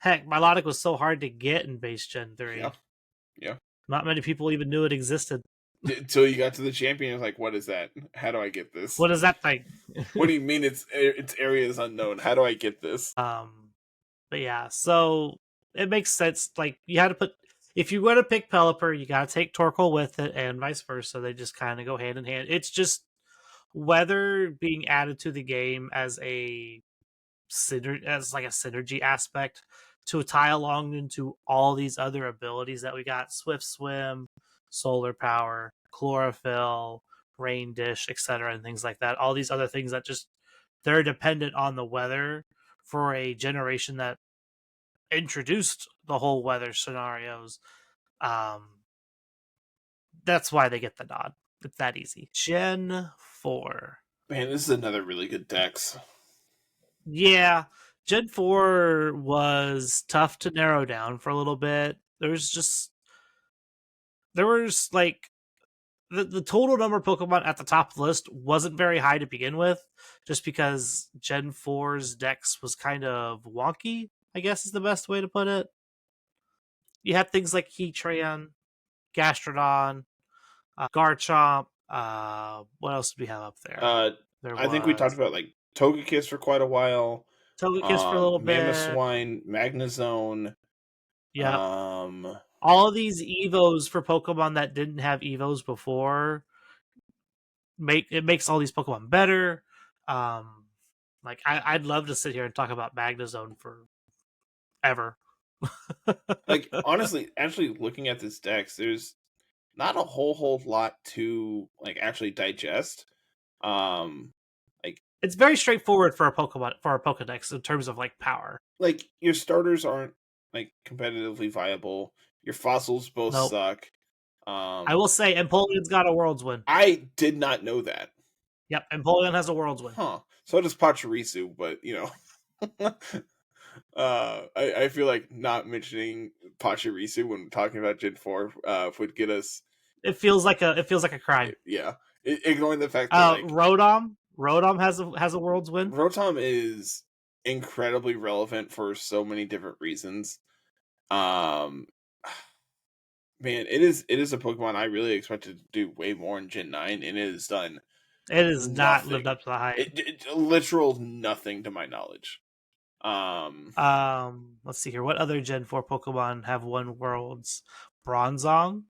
Milotic was so hard to get in base Gen 3. Yeah. Not many people even knew it existed. Until you got to the champion, what is that? How do I get this? What is that thing? What do you mean its area is unknown? How do I get this? But yeah, so it makes sense. You had to put, if you were to pick Pelipper, you got to take Torkoal with it, and vice versa. They just kind of go hand in hand. It's just weather being added to the game as a synergy aspect to tie along into all these other abilities that we got: Swift Swim, Solar Power, Chlorophyll, Rain Dish, etc., and things like that. All these other things that just they're dependent on the weather for a generation that introduced the whole weather scenarios. That's why they get the nod. It's that easy. Gen 4. Man, this is another really good dex. Yeah, Gen 4 was tough to narrow down for a little bit. There was like the total number of Pokemon at the top of the list wasn't very high to begin with, just because Gen 4's dex was kind of wonky, I guess is the best way to put it. You had things like Heatran, Gastrodon, Garchomp. What else did we have up there? I think we talked about like Togekiss for quite a while. Togekiss for a little bit. Mamoswine, Magnezone. Yeah. All of these Evos for Pokemon that didn't have Evos before makes all these Pokemon better. Like I'd love to sit here and talk about Magnezone for ever. Like honestly, actually looking at this dex, there's not a whole lot to like actually digest. Like it's very straightforward for a Pokedex in terms of like power. Like your starters aren't like competitively viable. Your fossils both suck. I will say Empoleon's got a World's Win. I did not know that. Yep, Empoleon has a World's Win. Huh. So does Pachirisu, but you know. I feel like not mentioning Pachirisu when talking about Gen 4 would get us. It feels like a crime. Yeah. Ignoring the fact that Rotom has a World's Win. Rotom is incredibly relevant for so many different reasons. Man, it is a Pokemon I really expected to do way more in Gen 9, and it has done. It has not lived up to the hype. It literal nothing to my knowledge. Let's see here. What other Gen 4 Pokemon have won Worlds? Bronzong?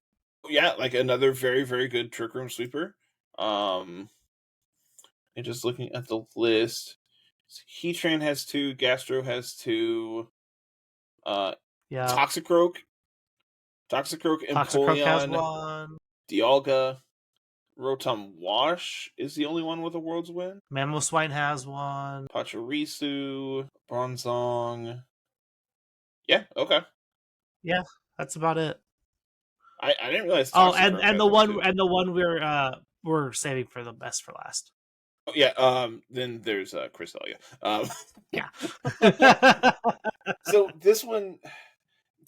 Yeah, like another very, very good Trick Room Sweeper. And just looking at the list, Heatran has 2, Gastro has 2, Toxicroak, Empoleon has 1. Dialga, Rotom Wash is the only one with a World's Win. Mamoswine has 1. Pachirisu, Bronzong. Yeah, okay. Yeah, that's about it. I didn't realize. And the one we're saving for the best for last. Oh, yeah. Then there's Cresselia. Yeah. So this one,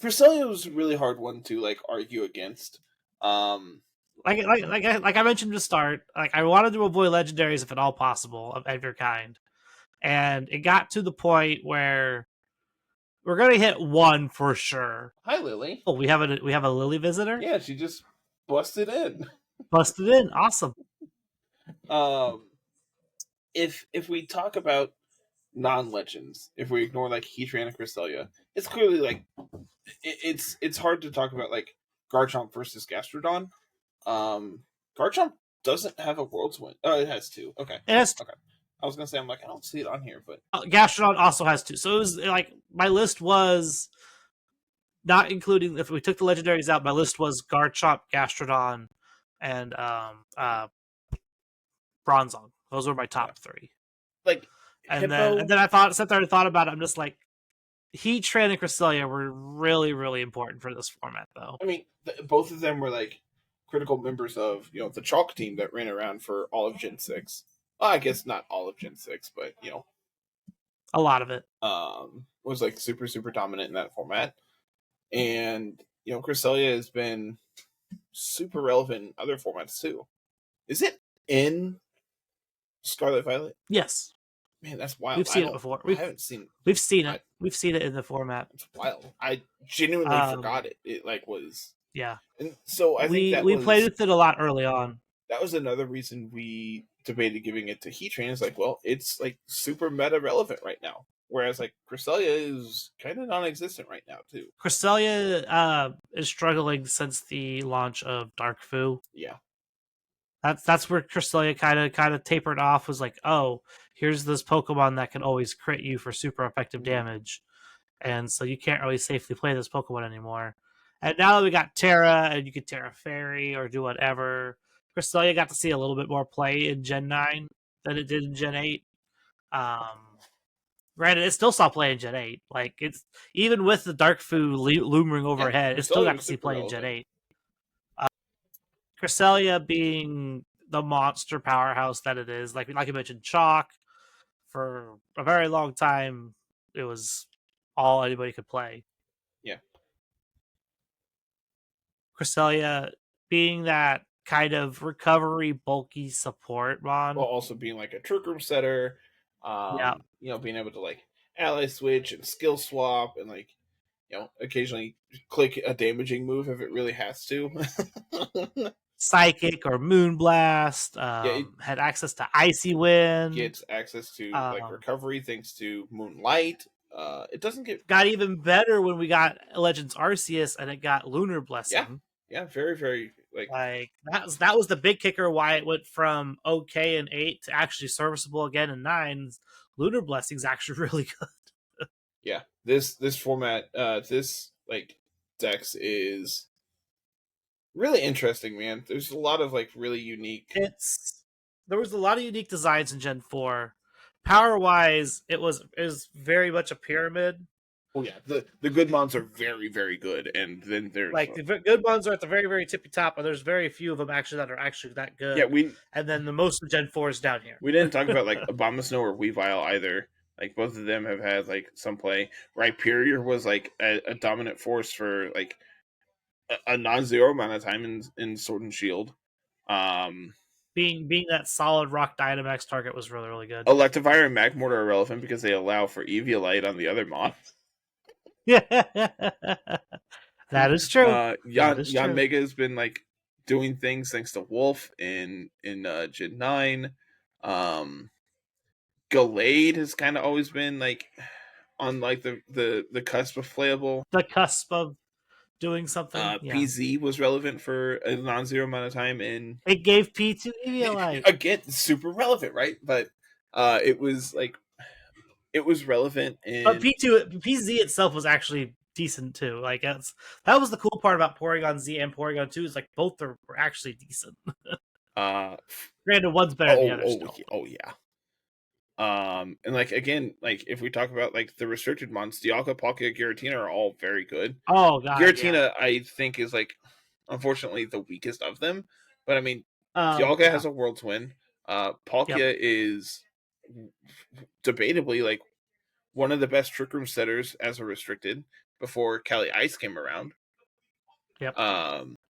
Cresselia was a really hard one to like argue against. Like I mentioned to start, like I wanted to avoid legendaries if at all possible of every kind, and it got to the point where we're gonna hit one for sure. Hi, Lily. Oh, we have a Lily visitor. Yeah, she just busted in. Busted in, awesome. If we talk about non-legends, if we ignore like Heatran and Cresselia, it's clearly like it's hard to talk about like Garchomp versus Gastrodon. Garchomp doesn't have a World's Win. Oh, it has 2. Okay. It has. Okay. I was gonna say I'm like I don't see it on here, but Gastrodon also has 2. So it was like my list was not including if we took the legendaries out. My list was Garchomp, Gastrodon, and Bronzong. Those were my top 3. Like, and then I sat there and thought about it. I'm just like, Heatran and Cresselia were really, really important for this format, though. I mean, both of them were like critical members of the Chalk team that ran around for all of Gen 6. Well, I guess not all of Gen 6, but a lot of it was like super, super dominant in that format. And Cresselia has been super relevant in other formats too. Is it in Scarlet Violet? Yes. Man, that's wild. We've seen it before. I haven't seen. We've seen it. We've seen it in the format. It's wild. I genuinely forgot it. It like was. Yeah. And so I think we played with it a lot early on. That was another reason we debated giving it to Heatran. Is like, well, it's like super meta relevant right now. Whereas like Cresselia is kind of non-existent right now too. Cresselia is struggling since the launch of Dark Fu. Yeah. That's where Cresselia kind of tapered off. Was like, oh, here's this Pokemon that can always crit you for super effective damage, and so you can't really safely play this Pokemon anymore. And now that we got Terra, and you can Terra Fairy or do whatever, Cresselia got to see a little bit more play in Gen 9 than it did in Gen 8. Granted, it still saw play in Gen 8. Like, it's even with the Dark Fu looming overhead, it still got to see play in Gen 8. Cresselia being the monster powerhouse that it is, like I mentioned, Chalk, for a very long time, it was all anybody could play. Yeah. Cresselia being that kind of recovery, bulky support mon. While also being like a trick room setter, being able to like ally switch and skill swap and like, occasionally click a damaging move if it really has to. Psychic or Moonblast, had access to Icy Wind. Gets access to like recovery thanks to Moonlight. It doesn't got even better when we got Legends Arceus and it got Lunar Blessing. Yeah, very, very like that was the big kicker why it went from okay in 8 to actually serviceable again in 9. Lunar Blessing's actually really good. Yeah, this format, this like Dex is really interesting, man. There's a lot of like really unique. There was a lot of unique designs in Gen 4. Power wise, it was very much a pyramid. Oh yeah, the good mons are very, very good, and then there's like the good ones are at the very, very tippy top, and there's very few of them actually that are actually that good. Yeah, and then the most of Gen 4 is down here. We didn't talk about like Abomasnow or Weavile either. Like both of them have had like some play. Rhyperior was like a dominant force for like a non-zero amount of time in Sword and Shield. Being that solid Rock Dynamax target was really, really good. Electivire and Magmortar are relevant because they allow for Eviolite on the other mons. Yeah, that is true. Jan Mega has been like doing things thanks to Wolf in Gen 9. Gallade has kind of always been like on like the cusp of playable. The cusp of doing something. PZ was relevant for a non-zero amount of time, and it gave P2 Eviolite. Again, super relevant, right? But it was relevant in. But PZ itself was actually decent too. Like that was the cool part about Porygon Z and Porygon 2 is like both were actually decent. Granted, one's better than the other. Oh yeah. And like again, like if we talk about like the restricted mons, Dialga, Palkia, Giratina are all very good. Oh god, Giratina I think is like unfortunately the weakest of them. But I mean, Dialga has a World Twin. Palkia is debatably like one of the best Trick Room setters as a restricted before Cali Ice came around. Yep.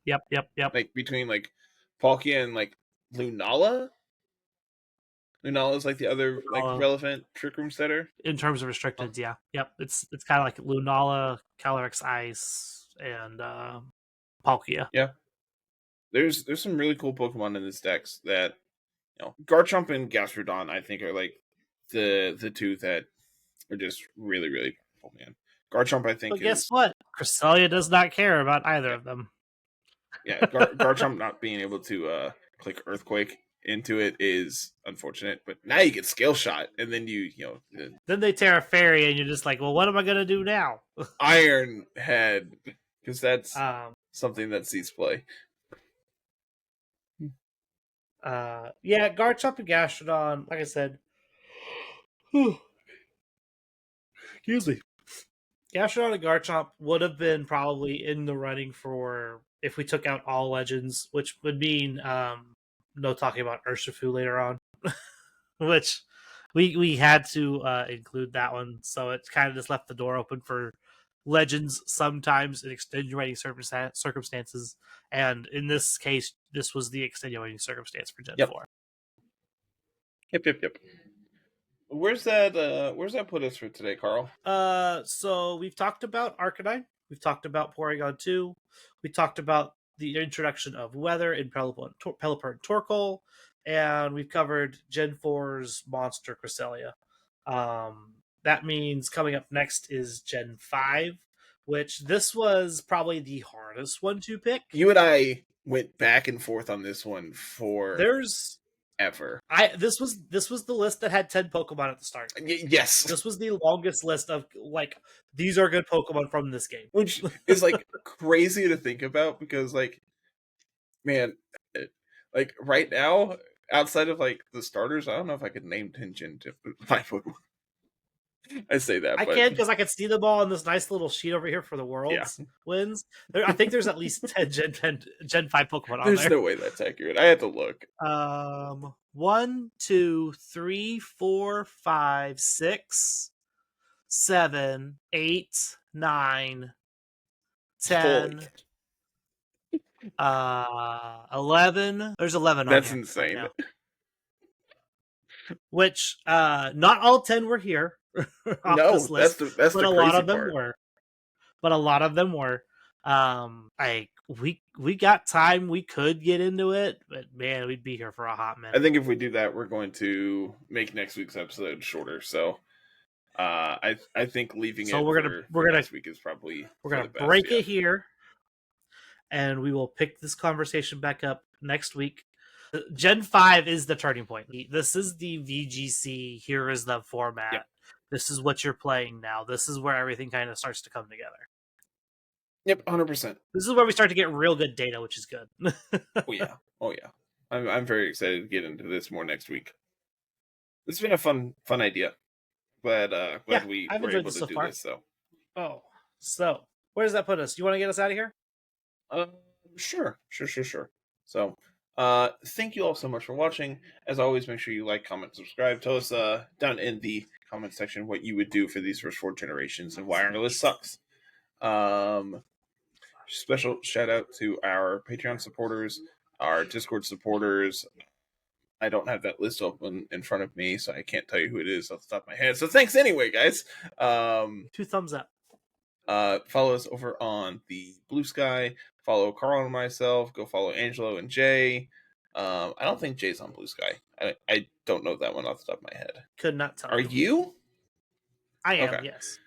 Yep. Like between like Palkia and like Lunala. Lunala is like the other like relevant Trick Room setter in terms of restricted. Yeah. Yep. It's kind of like Lunala, Calyrex Ice, and Palkia. Yeah. There's some really cool Pokemon in this dex that Garchomp and Gastrodon I think are like the two that are just really, really powerful, man. Garchomp I think. But guess what? Cresselia does not care about either of them. Yeah, Garchomp not being able to click Earthquake into it is unfortunate, but now you get Scale Shot, and then then they Terra Fairy, and you're just like, well, what am I gonna do now? Iron Head, because that's something that sees play. Yeah, Garchomp and Gastrodon, like I said, excuse me, Gastrodon and Garchomp would have been probably in the running for if we took out all legends, which would mean no talking about Urshifu later on, which we had to include that one. So it kind of just left the door open for legends sometimes in extenuating circumstances. And in this case, this was the extenuating circumstance for Gen 4. Yep. Where's that put us for today, Carl? So we've talked about Arcanine. We've talked about Porygon 2. We talked about the introduction of Weather in Pelipper and Torkoal. And we've covered Gen 4's monster Cresselia. That means coming up next is Gen 5, which this was probably the hardest one to pick. You and I went back and forth on this one for ever. This was the list that had 10 Pokemon at the start. Yes. This was the longest list of, like, these are good Pokemon from this game. Which is, like, crazy to think about because, like, man, like, right now, outside of, like, the starters, I don't know if I could name 10 Gen 5 Pokemon. I say that, I can because I can see them all on this nice little sheet over here for the world's wins. I think there's at least 10 Gen 5 Pokemon on there. There's no way that's accurate. I had to look. 1, 2, 3, 4, 5, 6, 7, 8, 9, 10, 11. There's 11 on That's here. insane. Right, which not all 10 were here. No, this list, that's but the a crazy lot of them part. were. But a lot of them were. We got time. We could get into it, but man, we'd be here for a hot minute. I think if we do that, we're going to make next week's episode shorter. So, I think leaving it for next week is probably we're gonna break it here, and we will pick this conversation back up next week. Gen 5 is the turning point. This is the VGC. Here is the format. Yep. This is what you're playing now. This is where everything kind of starts to come together. Yep, 100%. This is where we start to get real good data, which is good. Oh yeah. I'm very excited to get into this more next week. This has been a fun idea. Glad we were able to do this. So where does that put us? You want to get us out of here? Sure. So, thank you all so much for watching. As always, make sure you like, comment, subscribe. Tell us down in the comment section what you would do for these first 4 generations and why our list sucks. Special shout out to our Patreon supporters, our Discord supporters. I don't have that list open in front of me, so I can't tell you who it is off the top of my head. So thanks anyway, guys. 2 thumbs up. Follow us over on the Blue Sky. Follow Carl and myself. Go follow Angelo and Jay. I don't think Jay's on Blue Sky. I don't know that one off the top of my head. Could not tell. Are you? I am. Okay. Yes.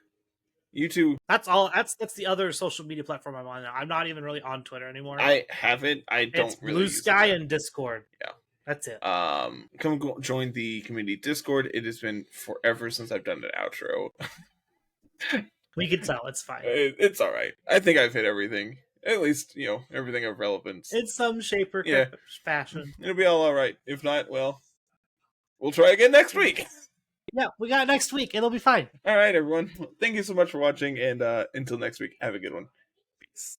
You too. That's all. That's the other social media platform I'm on now. I'm not even really on Twitter anymore. I haven't. It's really Blue Sky and Discord. Yeah. That's it. Come join the community Discord. It has been forever since I've done an outro. We can tell. It's fine. It's all right. I think I've hit everything. At least, everything of relevance. In some shape or fashion. It'll be all right. If not, well, we'll try again next week. Yeah, we got next week. It'll be fine. All right, everyone. Thank you so much for watching, and until next week, have a good one. Peace.